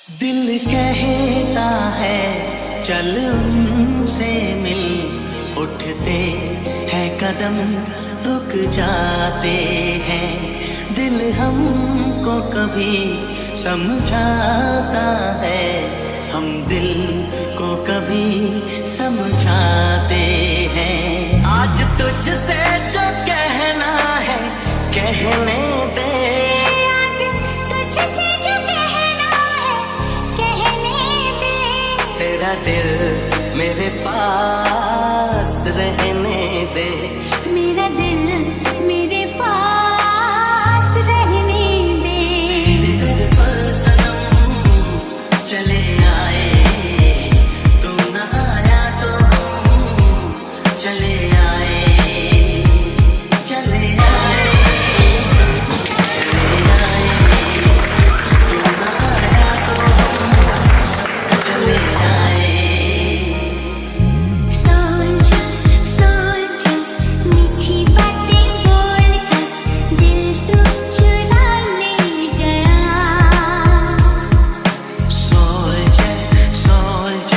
दिल कहता है चल उनसे मिल, उठते हैं कदम रुक जाते हैं। दिल हमको कभी समझाता है, हम दिल को कभी समझाते हैं। आज तुझसे जो कहना है कहने दे, आज तुझसे जो कहना है कहने दे। तेरा दिल मेरे पास रहने दे, मेरा दिल मेरे पास रहने दे। तेरे घर पर सनम चले आए, तू न आया तो हम चले आए, चले आए, चले आए, तू न आया तो हम चले आए। सोच सोच मीठी बातें बोलकर दिल तू चुरा ले गया। सोच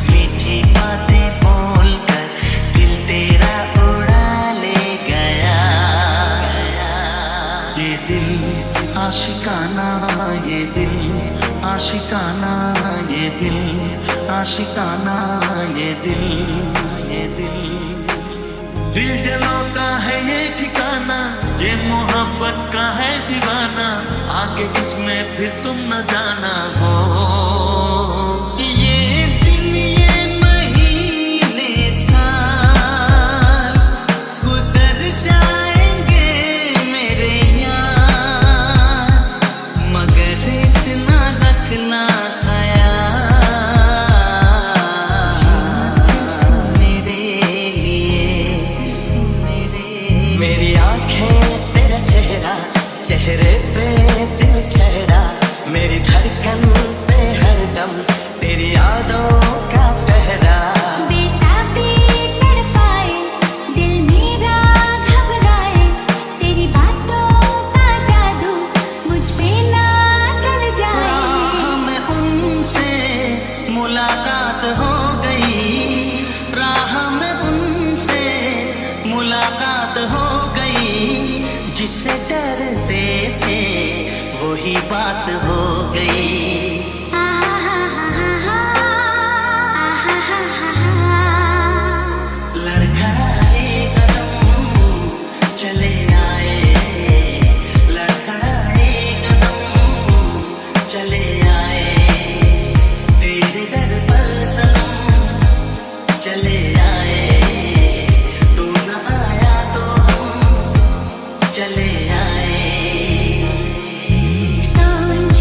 मीठी बातें बोलकर दिल तेरा उड़ा ले गया। ये दिल आशिकाना, ये दिल आशिकाना, ये दिल आशिकाना, ये दिल, ये दिल। दिल जलों का है ये ठिकाना, ये मोहब्बत का है दीवाना। आगे इसमें फिर तुम न जाना हो। ये दिन ये महीने साल गुजर जाएंगे मेरे यार, मगर इतना रखना ख्याल मेरे लिए। मेरी आंखें तेरा चेहरा, चेहरे पे दिल ठहरा। मेरी धड़कन पे हरदम तेरी यादों का पहरा। बेताबी तड़पाए दिल मेरा घबराए, तेरी बातों का जादू मुझ पे ना चल जाए। राह में उनसे मुलाकात हो गई, राह में उनसे मुलाकात हो गई। जिससे डरते थे वही बात हो गई। लड़खड़ाए कदम चले आए, लड़खड़ाए कदम चले आए। तेरे दर पर सनम चले आए, तू न आया तो हम चले आए। सोच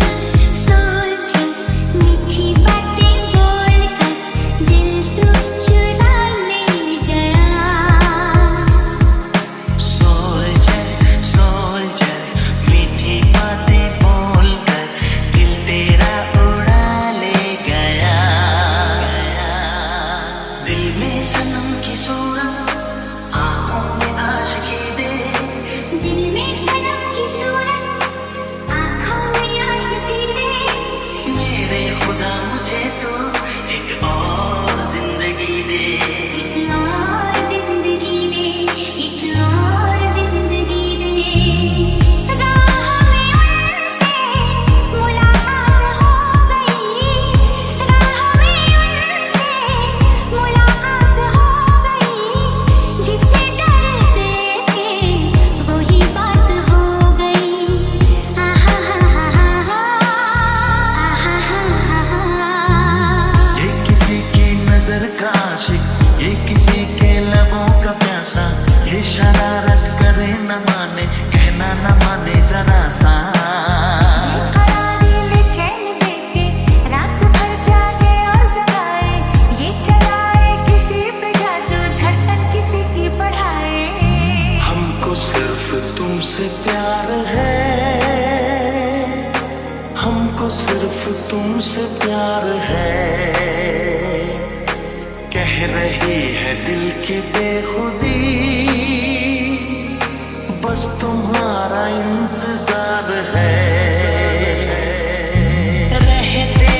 सोच मीठी बातें बोलकर दिल तू चुरा ले गया। सोच मीठी बातें बोलकर दिल तेरा उड़ा ले गया। दिल में सनम की सूरत, आँखों में आशिकी दे। दिल में सनम की सूरत, आँखों में आशिकी दे। मेरे खुदा मुझे तो एक और जिंदगी दे। एक और जिंदगी दे, एक और जिंदगी दे। राह में उनसे मुलाकात हो गई, राह में उनसे मुलाकात हो गई। जिससे डरते थे वही बात हो गई। आहा हा हा हा। ये किसी की नजर का आशिक, ये किसी के लबों का प्यासा। ये शरारत करे न माने, कहना न माने जरा सा। करारी में चैन देके रात भर जागे और जगाए, ये चलाए किसी पे जादू, धड़कन किसी की बढ़ाए। हमको सिर्फ तुमसे प्यार है, हमको सिर्फ तुमसे प्यार है। कह रही है दिल की बेखुदी, बस तुम्हारा इंतजार है। रहते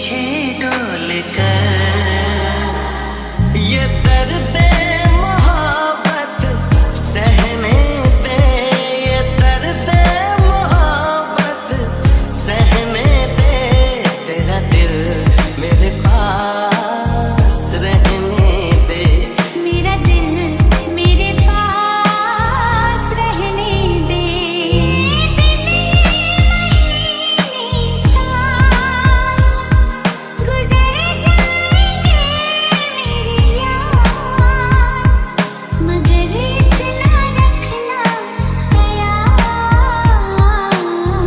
पीछे डोल कर ये दर्द मोहब्बत सहने दे, ये दर्द मोहब्बत सहने दे, तेरा दिल मेरे पास रहने दे, मेरा दिल मेरे पास रहने दे। दिन महीने साल गुजर जाएंगे मेरे यार, मगर इतना रखना ख्याल,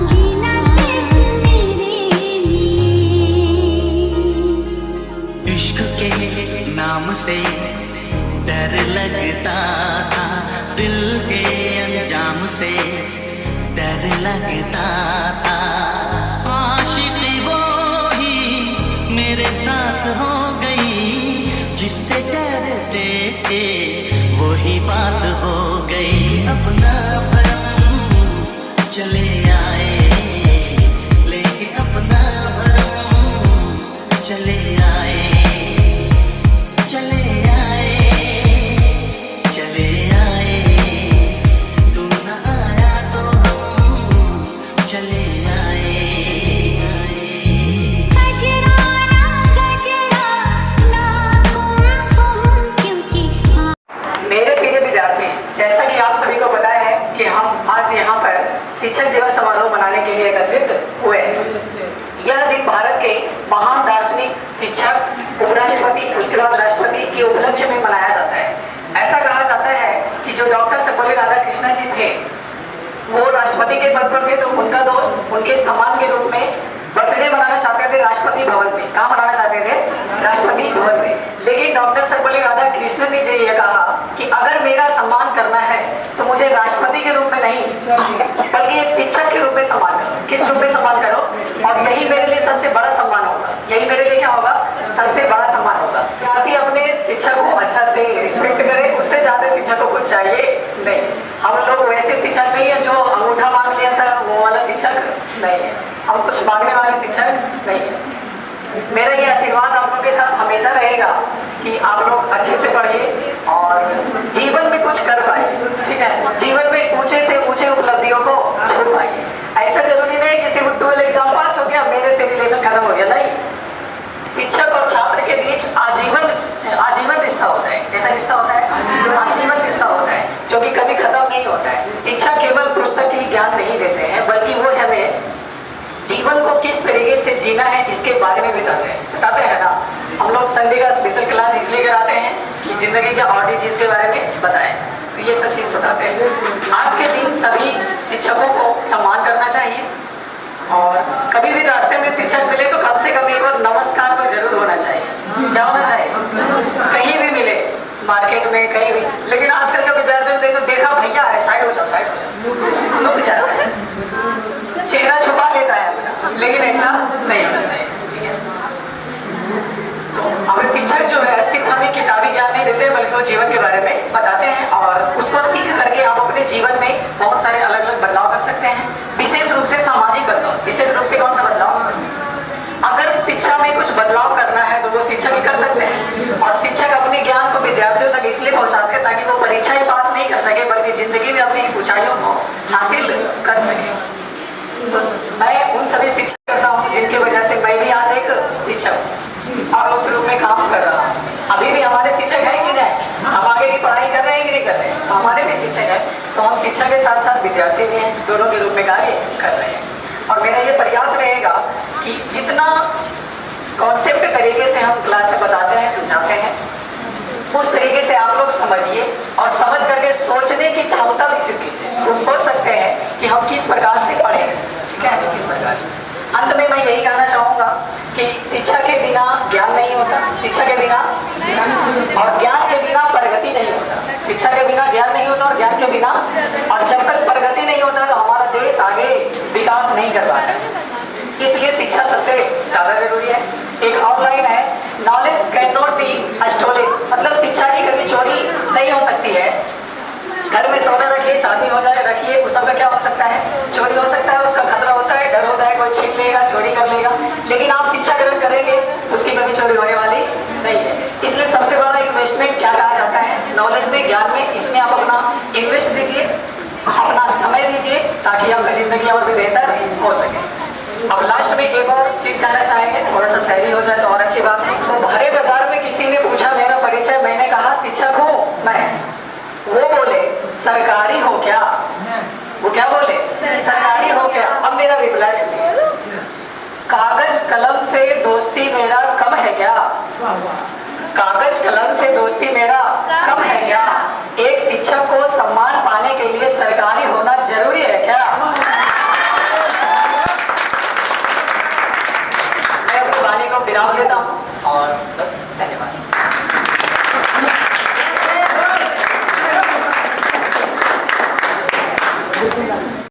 जीना सिर्फ मेरे लिए। इश्क के नाम से डर लगता था, दिल के अंजाम से डर लगता था, आशिक वो ही मेरे साथ हो गई, जिससे डरते थे वही बात हो गई। अपना भरम चले आए लेके अपना भरम चले आए, चले आए, चले आए, तू न आया तो हम चले आए। गजरा ना गजरा ना कुमकुम, क्योंकि मेरे प्रिय विद्यार्थी, जैसा कि आप सभी को पता है कि हम आज यहाँ पर शिक्षक दिवस समारोह मनाने के लिए एकत्रित हुए हैं। यह दिन भारत के महान दार्शनिक, शिक्षक, उपराष्ट्रपति, उसके बाद राष्ट्रपति के उपलक्ष्य में मनाया जाता है। ऐसा कहा जाता है कि जो डॉक्टर सर्वपल्ली राधाकृष्णन जी थे, वो राष्ट्रपति के पद पर थे, तो उनका दोस्त उनके सम्मान के रूप में बर्थडे मनाना चाहते थे राष्ट्रपति भवन में। कहाँ मनाना चाहते थे? राष्ट्रपति भवन में। लेकिन डॉक्टर सर्वपल्ली राधाकृष्णन जी ने यह कहा कि अगर मेरा सम्मान करना है तो मुझे राष्ट्रपति के रूप में नहीं, बल्कि एक शिक्षक के रूप में सम्मान करो। किस रूप में सम्मान करो? और यही मेरे लिए सबसे बड़ा सम्मान होगा। यही मेरे लिए क्या होगा? सबसे बड़ा सम्मान होगा। विद्यार्थी अपने शिक्षक को अच्छा से रिस्पेक्ट करे, उससे ज्यादा शिक्षक को कुछ चाहिए नहीं। हम लोग वैसे शिक्षक नहीं है जो अंगूठा मांग लिया था, वो वाला शिक्षक नहीं है। हम कुछ मांगने वाले शिक्षक नहीं है। मेरा ये आशीर्वाद आप लोगों के साथ हमेशा रहेगा कि आप लोग अच्छे से पढ़िए और जीवन में कुछ कर पाइए। ठीक है, जीवन में ऊंचे से ऊंचे उपलब्धियों को छू पाइए। ऐसा जरूरी नहीं कि सिर्फ 12 एग्जाम पास हो गया मेरे से रिलेशन खत्म हो गया, नहीं। शिक्षक और छात्र के बीच आजीवन रिश्ता होता है। कैसा रिश्ता होता है? आजीवन रिश्ता होता है, जो कि कभी खत्म नहीं होता है। शिक्षक केवल पुस्तकीय ज्ञान नहीं देते हैं, बल्कि वो हमें जीवन को किस तरीके से जीना है इसके बारे में बताते हैं ना। हम लोग संडे का स्पेशल क्लास इसलिए कराते हैं कि जिंदगी के और चीज के बारे में बताएं, तो ये सब चीज बताते हैं। आज के दिन सभी शिक्षकों को सम्मान करना चाहिए, और कभी भी रास्ते में शिक्षक मिले तो कम से कम एक बार नमस्कार तो जरूर होना चाहिए। क्या होना चाहिए? कहीं भी मिले, मार्केट में कहीं भी। लेकिन आजकल के विद्यार्थियों ने देखा भैया है, साइड हो जाओ, साइड हो जाओ, रुक जाता है, चेहरा छुपा लेता है अपना। लेकिन ऐसा नहीं होना चाहिए। ठीक है, तो हमें शिक्षक जो है सिर्फ हमें किताबी ज्ञान नहीं देते, बल्कि वो जीवन के बारे में बताते हैं, और उसको सीख करके आप अपने जीवन में बहुत सारे अलग अलग बदलाव कर सकते हैं। विशेष रूप से सामाजिक बदलाव। विशेष रूप से कौन सा बदलाव? अगर शिक्षा में कुछ बदलाव करना है तो वो शिक्षक ही कर सकते हैं। और शिक्षक अपने ज्ञान को विद्यार्थियों तक इसलिए पहुंचाते हैं ताकि वो परीक्षा ही पास नहीं कर सके, बल्कि जिंदगी में अपनी ऊंचाइयों को हासिल कर सके। तो मैं उन सभी शिक्षक करता हूँ जिनकी वजह से मैं भी आज एक शिक्षक और उस रूप में काम कर रहा हूँ। अभी भी हमारे शिक्षक हैं कि नहीं? हम आगे की पढ़ाई कर रहे हैं कि नहीं कर रहे हैं? तो हमारे भी शिक्षक हैं, तो हम शिक्षक के साथ साथ विद्यार्थी भी हैं, दोनों के रूप में कार्य कर रहे हैं। और मेरा ये प्रयास रहेगा कि जितना कॉन्सेप्ट तरीके से हम क्लास में बताते हैं, समझाते हैं, उस तरीके से आप लोग समझिए और समझ करके सोचने की क्षमता विकसित कीजिए। वो सोच सकते हैं कि हम किस प्रकार से पढ़ें। ठीक है, किस प्रकार से। अंत में मैं यही कहना चाहूँगा कि शिक्षा के बिना ज्ञान नहीं होता, शिक्षा के बिना और ज्ञान के बिना प्रगति नहीं होता। शिक्षा के बिना ज्ञान नहीं होता और ज्ञान के बिना, और जब तक प्रगति नहीं होता तो हमारा देश आगे विकास नहीं कर पाता है। इसलिए शिक्षा सबसे ज्यादा जरूरी है। एक ऑनलाइन है, knowledge cannot be stolen, मतलब शिक्षा की कभी चोरी नहीं हो सकती है। घर में सोना रखिए, शादी हो जाए रखिए, उस सब का क्या हो सकता है? चोरी हो सकता है, उसका खतरा होता है। बेघर होता है, कोई छीन लेगा, चोरी कर लेगा, लेकिन आप शिक्षा ग्रहण करेंगे उसकी कभी चोरी होने वाली नहीं है। इसलिए सबसे बड़ा इन्वेस्टमेंट क्या कहा जाता है? नॉलेज में, ज्ञान में। इसमें आप अपना इन्वेस्ट दीजिए, अपना समय दीजिए, ताकि आपकी जिंदगी और भी बेहतर हो सके। अब लास्ट में एक और चीज कहना चाहेंगे, थोड़ा सा सैली हो जाए तो और अच्छी बात है। तो भरे बाजार में किसी ने पूछा मेरा परिचय, मैंने कहा शिक्षक हूँ मैं। वो बोले सरकारी हो क्या? वो क्या बोले? सरकारी हो क्या? अब मेरा रिप्लाई सुनिए, कागज कलम से दोस्ती मेरा कम है क्या? कागज कलम से दोस्ती मेरा कम है क्या? एक शिक्षक को सम्मान पाने के लिए सरकारी होना जरूरी है क्या?